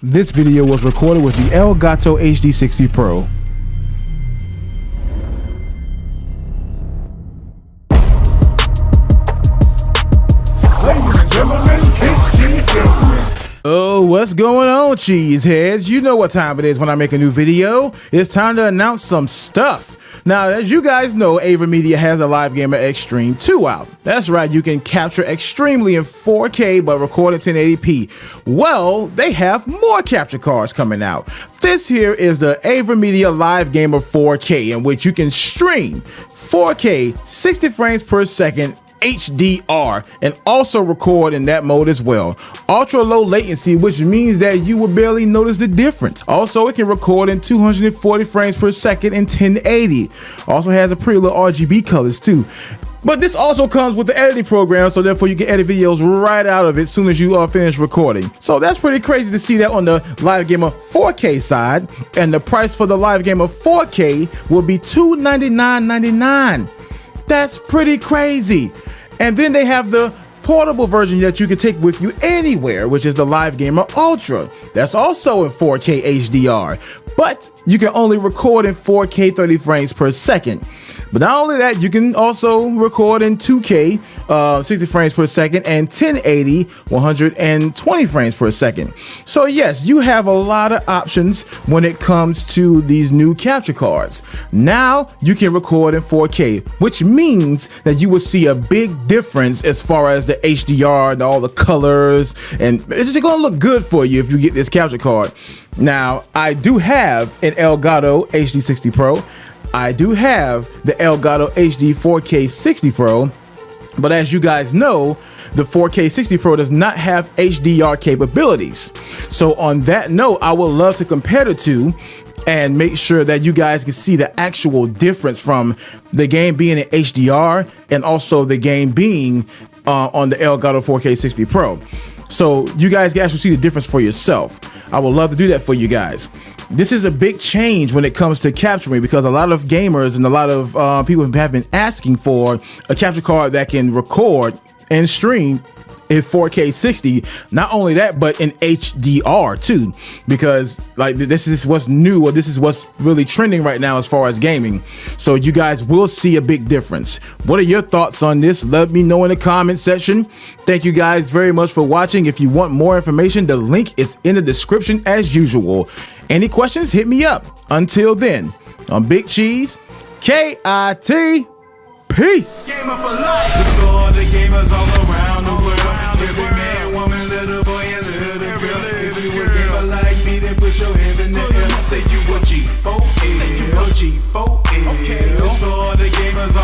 This video was recorded with the Elgato HD60 Pro. Oh, what's going on, Cheeseheads? You know what time it is when I make a new video. It's time to announce some stuff. Now, as you guys know, AVerMedia has a Live Gamer Extreme 2 out. That's right, you can capture extremely in 4K but record at 1080p. Well, they have more capture cards coming out. This here is the AVerMedia Live Gamer 4K, in which you can stream 4K 60 frames per second HDR and also record in that mode as well. Ultra low latency, which means that you will barely notice the difference. Also, it can record in 240 frames per second in 1080. Also has a pretty little RGB colors too. But this also comes with the editing program, so therefore you can edit videos right out of it as soon as you finish recording. So that's pretty crazy to see that on the Live Gamer 4K side, and the price for the Live Gamer 4K will be $299.99. That's pretty crazy. And then they have the portable version that you can take with you anywhere, which is the Live Gamer Ultra. That's also in 4K HDR, but you can only record in 4K 30 frames per second. But not only that, you can also record in 2K 60 frames per second and 1080 120 frames per second. So yes, you have a lot of options when it comes to these new capture cards. Now you can record in 4K, which means that you will see a big difference as far as the HDR and all the colors, and it's just gonna look good for you if you get this capture card. Now, I do have an Elgato HD60 Pro. I do have the Elgato HD 4K 60 Pro, but as you guys know, the 4K 60 Pro does not have HDR capabilities. So on that note, I would love to compare the two and make sure that you guys can see the actual difference from the game being in HDR and also the game being on the Elgato 4K 60 Pro. So you guys can actually see the difference for yourself. I would love to do that for you guys. This is a big change when it comes to capturing, because a lot of gamers and a lot of people have been asking for a capture card that can record and stream in 4K 60. Not only that, but in HDR too, because like this is what's new, or this is what's really trending right now as far as gaming. So you guys will see a big difference. What are your thoughts on this? Let me know in the comment section. Thank you guys very much for watching. If you want more information, the link is in the description as usual. Any questions, hit me up. Until then, I'm BigCheese, KIT, peace. Gamer for life. Just for all the gamers all around the world. Every man, woman, little boy, and little girl. If you a gamer like me, then put your hands in the air. Say you a G4L. Say you a G4L. Okay. Just for all the gamers